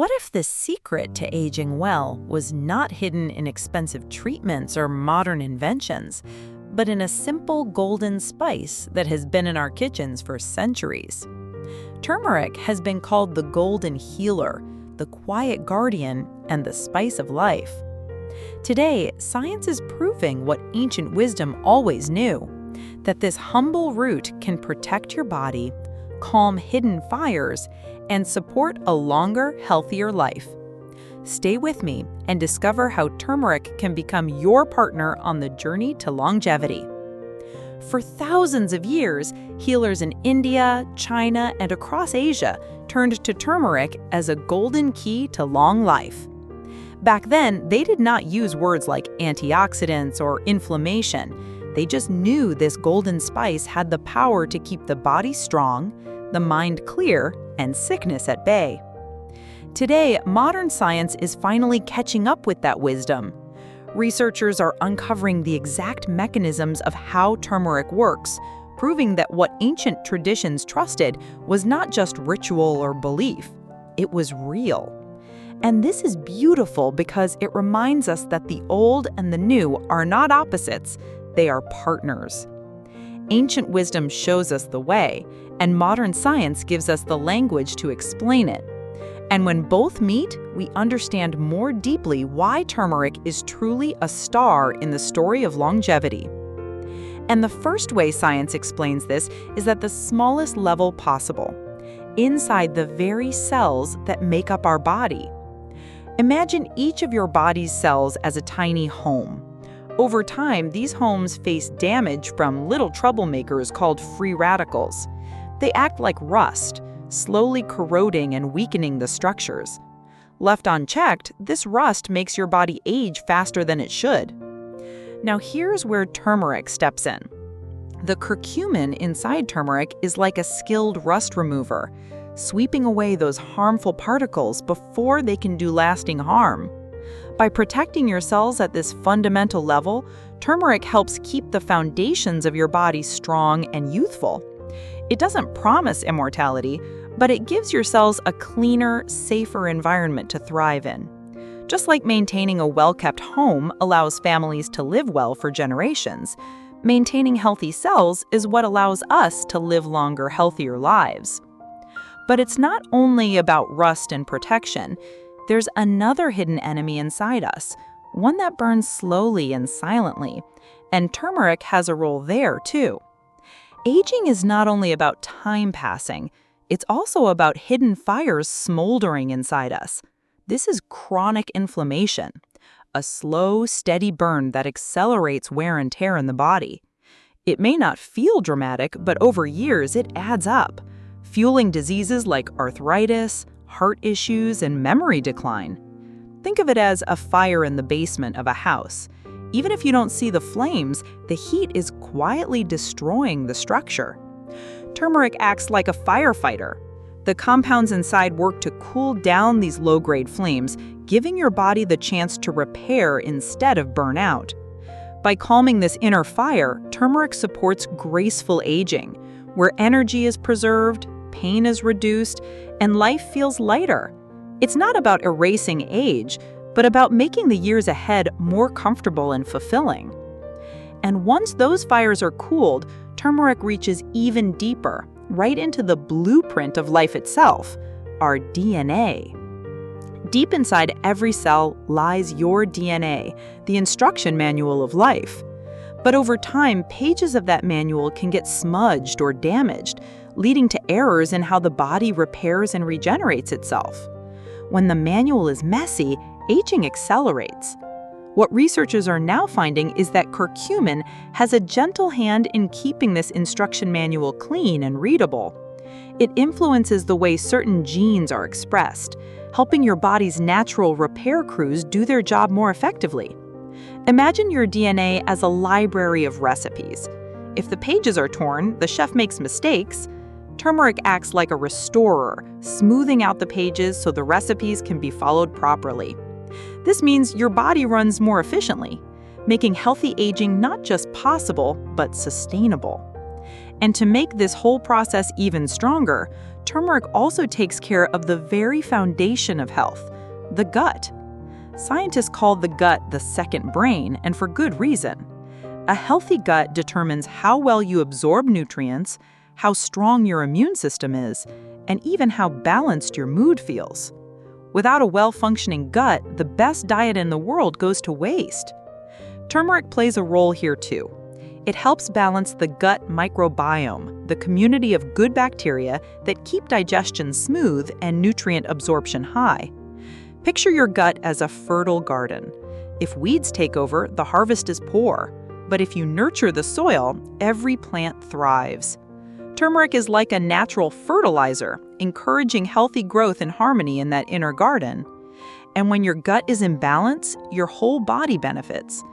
What if the secret to aging well was not hidden in expensive treatments or modern inventions, but in a simple golden spice that has been in our kitchens for centuries? Turmeric has been called the golden healer, the quiet guardian, and the spice of life. Today, science is proving what ancient wisdom always knew, that this humble root can protect your body, calm hidden fires, and support a longer, healthier life. Stay with me and discover how turmeric can become your partner on the journey to longevity. For thousands of years, healers in India, China, and across Asia turned to turmeric as a golden key to long life. Back then, they did not use words like antioxidants or inflammation. They just knew this golden spice had the power to keep the body strong, the mind clear, and sickness at bay. Today, modern science is finally catching up with that wisdom. Researchers are uncovering the exact mechanisms of how turmeric works, proving that what ancient traditions trusted was not just ritual or belief, it was real. And this is beautiful because it reminds us that the old and the new are not opposites, they are partners. Ancient wisdom shows us the way, and modern science gives us the language to explain it. And when both meet, we understand more deeply why turmeric is truly a star in the story of longevity. And the first way science explains this is at the smallest level possible, inside the very cells that make up our body. Imagine each of your body's cells as a tiny home. Over time, these homes face damage from little troublemakers called free radicals. They act like rust, slowly corroding and weakening the structures. Left unchecked, this rust makes your body age faster than it should. Now here's where turmeric steps in. The curcumin inside turmeric is like a skilled rust remover, sweeping away those harmful particles before they can do lasting harm. By protecting your cells at this fundamental level, turmeric helps keep the foundations of your body strong and youthful. It doesn't promise immortality, but it gives your cells a cleaner, safer environment to thrive in. Just like maintaining a well-kept home allows families to live well for generations, maintaining healthy cells is what allows us to live longer, healthier lives. But it's not only about rust and protection. There's another hidden enemy inside us, one that burns slowly and silently, and turmeric has a role there too. Aging is not only about time passing, it's also about hidden fires smoldering inside us. This is chronic inflammation, a slow, steady burn that accelerates wear and tear in the body. It may not feel dramatic, but over years it adds up, fueling diseases like arthritis, heart issues, and memory decline. Think of it as a fire in the basement of a house. Even if you don't see the flames, the heat is quietly destroying the structure. Turmeric acts like a firefighter. The compounds inside work to cool down these low-grade flames, giving your body the chance to repair instead of burn out. By calming this inner fire, turmeric supports graceful aging, where energy is preserved, pain is reduced, and life feels lighter. It's not about erasing age, but about making the years ahead more comfortable and fulfilling. And once those fires are cooled, turmeric reaches even deeper, right into the blueprint of life itself, our DNA. Deep inside every cell lies your DNA, the instruction manual of life. But over time, pages of that manual can get smudged or damaged, leading to errors in how the body repairs and regenerates itself. When the manual is messy, aging accelerates. What researchers are now finding is that curcumin has a gentle hand in keeping this instruction manual clean and readable. It influences the way certain genes are expressed, helping your body's natural repair crews do their job more effectively. Imagine your DNA as a library of recipes. If the pages are torn, the chef makes mistakes. Turmeric acts like a restorer, smoothing out the pages so the recipes can be followed properly. This means your body runs more efficiently, making healthy aging not just possible, but sustainable. And to make this whole process even stronger, Turmeric also takes care of the very foundation of health, the gut. Scientists call the gut the second brain, and for good reason. A healthy gut determines how well you absorb nutrients, how strong your immune system is, and even how balanced your mood feels. Without a well-functioning gut, the best diet in the world goes to waste. Turmeric plays a role here too. It helps balance the gut microbiome, the community of good bacteria that keep digestion smooth and nutrient absorption high. Picture your gut as a fertile garden. If weeds take over, the harvest is poor. But if you nurture the soil, every plant thrives. Turmeric is like a natural fertilizer, encouraging healthy growth and harmony in that inner garden. And when your gut is in balance, your whole body benefits.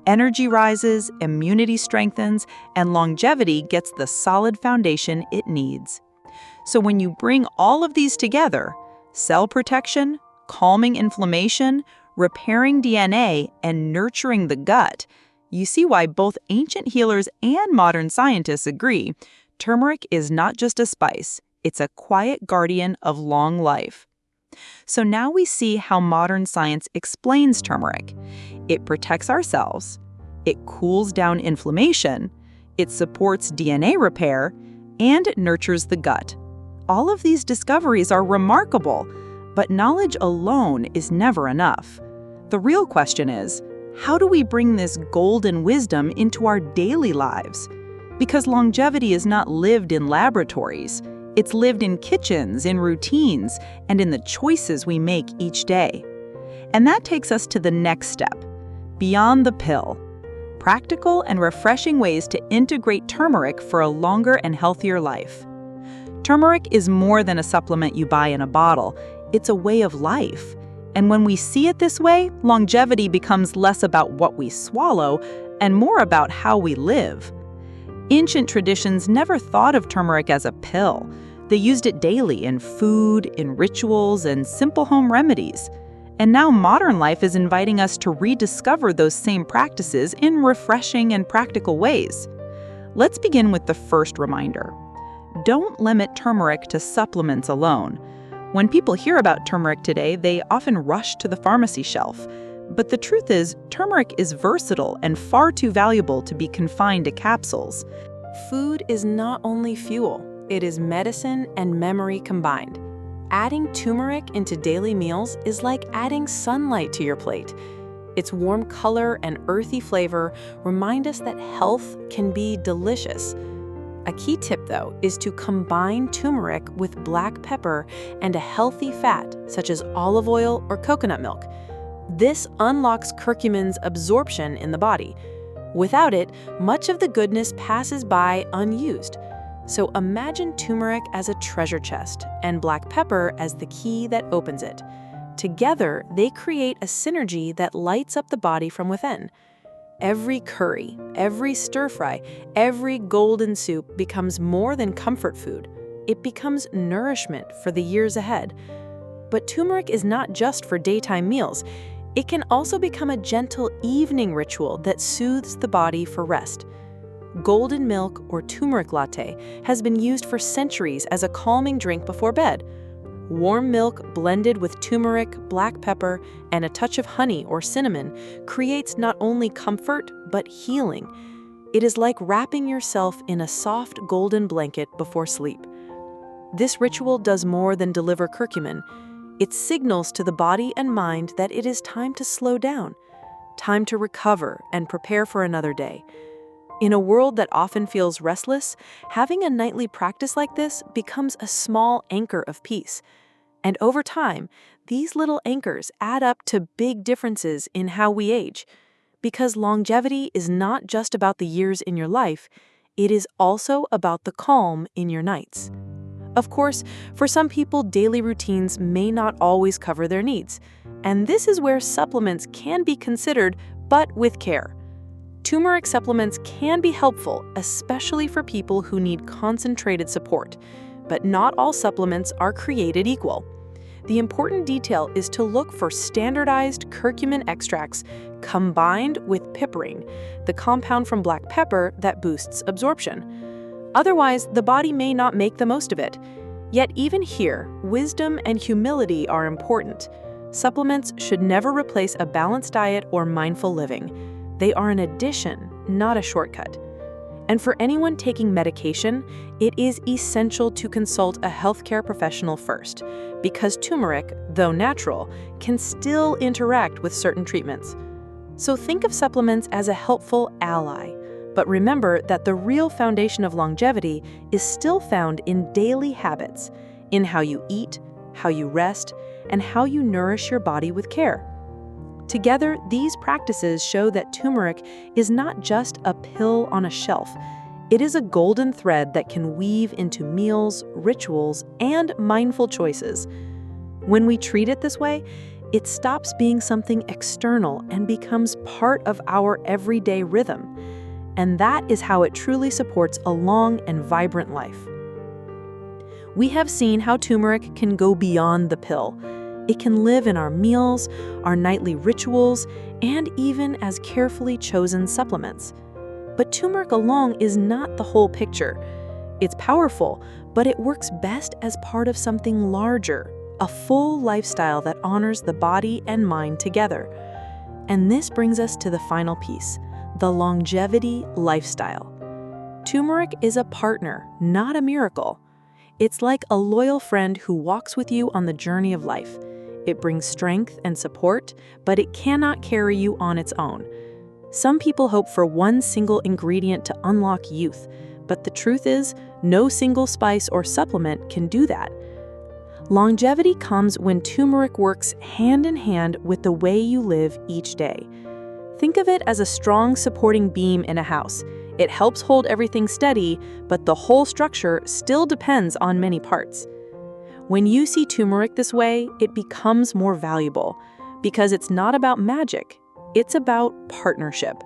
Energy rises, immunity strengthens, and longevity gets the solid foundation it needs. So when you bring all of these together, cell protection, calming inflammation, repairing DNA, and nurturing the gut, you see why both ancient healers and modern scientists agree turmeric is not just a spice, it's a quiet guardian of long life. So now we see how modern science explains turmeric. It protects our cells, it cools down inflammation, it supports DNA repair, and it nurtures the gut. All of these discoveries are remarkable, but knowledge alone is never enough. The real question is, how do we bring this golden wisdom into our daily lives? Because longevity is not lived in laboratories. It's lived in kitchens, in routines, and in the choices we make each day. And that takes us to the next step, beyond the pill. Practical and refreshing ways to integrate turmeric for a longer and healthier life. Turmeric is more than a supplement you buy in a bottle. It's a way of life. And when we see it this way, longevity becomes less about what we swallow and more about how we live. Ancient traditions never thought of turmeric as a pill. They used it daily in food, in rituals, and simple home remedies. And now modern life is inviting us to rediscover those same practices in refreshing and practical ways. Let's begin with the first reminder. Don't limit turmeric to supplements alone. When people hear about turmeric today, they often rush to the pharmacy shelf. But the truth is, turmeric is versatile and far too valuable to be confined to capsules. Food is not only fuel, it is medicine and memory combined. Adding turmeric into daily meals is like adding sunlight to your plate. Its warm color and earthy flavor remind us that health can be delicious. A key tip, though, is to combine turmeric with black pepper and a healthy fat, such as olive oil or coconut milk. This unlocks curcumin's absorption in the body. Without it, much of the goodness passes by unused. So imagine turmeric as a treasure chest and black pepper as the key that opens it. Together, they create a synergy that lights up the body from within. Every curry, every stir-fry, every golden soup becomes more than comfort food. It becomes nourishment for the years ahead. But turmeric is not just for daytime meals. It can also become a gentle evening ritual that soothes the body for rest. Golden milk or turmeric latte has been used for centuries as a calming drink before bed. Warm milk blended with turmeric, black pepper, and a touch of honey or cinnamon creates not only comfort, but healing. It is like wrapping yourself in a soft golden blanket before sleep. This ritual does more than deliver curcumin. It signals to the body and mind that it is time to slow down, time to recover and prepare for another day. In a world that often feels restless, having a nightly practice like this becomes a small anchor of peace. And over time, these little anchors add up to big differences in how we age. Because longevity is not just about the years in your life, it is also about the calm in your nights. Of course, for some people, daily routines may not always cover their needs. And this is where supplements can be considered, but with care. Turmeric supplements can be helpful, especially for people who need concentrated support. But not all supplements are created equal. The important detail is to look for standardized curcumin extracts combined with piperine, the compound from black pepper that boosts absorption. Otherwise, the body may not make the most of it. Yet even here, wisdom and humility are important. Supplements should never replace a balanced diet or mindful living. They are an addition, not a shortcut. And for anyone taking medication, it is essential to consult a healthcare professional first, because turmeric, though natural, can still interact with certain treatments. So think of supplements as a helpful ally, but remember that the real foundation of longevity is still found in daily habits, in how you eat, how you rest, and how you nourish your body with care. Together, these practices show that turmeric is not just a pill on a shelf. It is a golden thread that can weave into meals, rituals, and mindful choices. When we treat it this way, it stops being something external and becomes part of our everyday rhythm. And that is how it truly supports a long and vibrant life. We have seen how turmeric can go beyond the pill. It can live in our meals, our nightly rituals, and even as carefully chosen supplements. But turmeric alone is not the whole picture. It's powerful, but it works best as part of something larger, a full lifestyle that honors the body and mind together. And this brings us to the final piece, the longevity lifestyle. Turmeric is a partner, not a miracle. It's like a loyal friend who walks with you on the journey of life. It brings strength and support, but it cannot carry you on its own. Some people hope for one single ingredient to unlock youth, but the truth is, no single spice or supplement can do that. Longevity comes when turmeric works hand in hand with the way you live each day. Think of it as a strong supporting beam in a house. It helps hold everything steady, but the whole structure still depends on many parts. When you see turmeric this way, it becomes more valuable because it's not about magic, it's about partnership.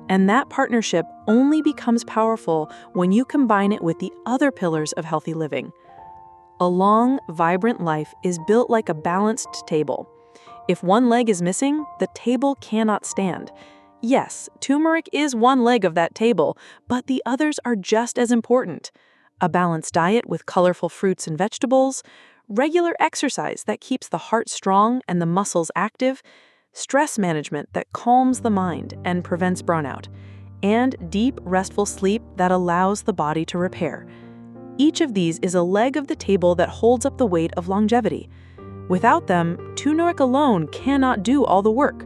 And that partnership only becomes powerful when you combine it with the other pillars of healthy living. A long, vibrant life is built like a balanced table. If one leg is missing, the table cannot stand. Yes, turmeric is one leg of that table, but the others are just as important. A balanced diet with colorful fruits and vegetables, regular exercise that keeps the heart strong and the muscles active, stress management that calms the mind and prevents burnout, and deep, restful sleep that allows the body to repair. Each of these is a leg of the table that holds up the weight of longevity. Without them, turmeric alone cannot do all the work.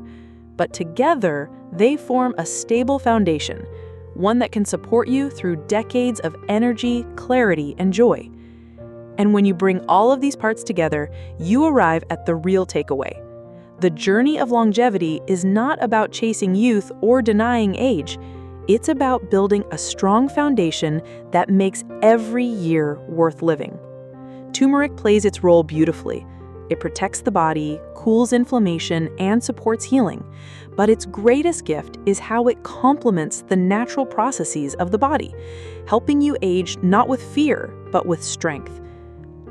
But together, they form a stable foundation, one that can support you through decades of energy, clarity, and joy. And when you bring all of these parts together, you arrive at the real takeaway. The journey of longevity is not about chasing youth or denying age. It's about building a strong foundation that makes every year worth living. Turmeric plays its role beautifully. It protects the body, cools inflammation, and supports healing. But its greatest gift is how it complements the natural processes of the body, helping you age not with fear, but with strength.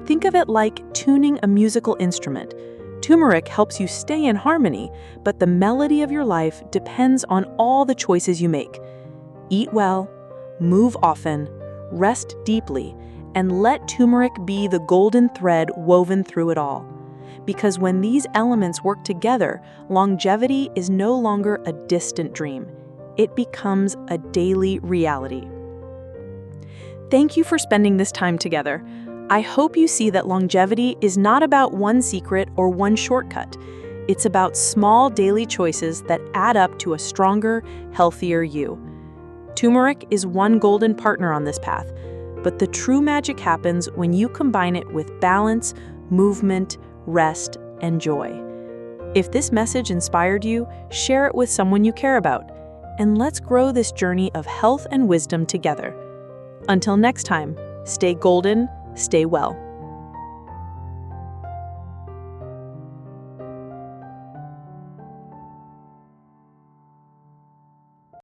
Think of it like tuning a musical instrument. Turmeric helps you stay in harmony, but the melody of your life depends on all the choices you make. Eat well, move often, rest deeply, and let turmeric be the golden thread woven through it all. Because when these elements work together, longevity is no longer a distant dream. It becomes a daily reality. Thank you for spending this time together. I hope you see that longevity is not about one secret or one shortcut. It's about small daily choices that add up to a stronger, healthier you. Turmeric is one golden partner on this path, but the true magic happens when you combine it with balance, movement, rest, and joy. If this message inspired you, share it with someone you care about, and let's grow this journey of health and wisdom together. Until next time, stay golden, stay well.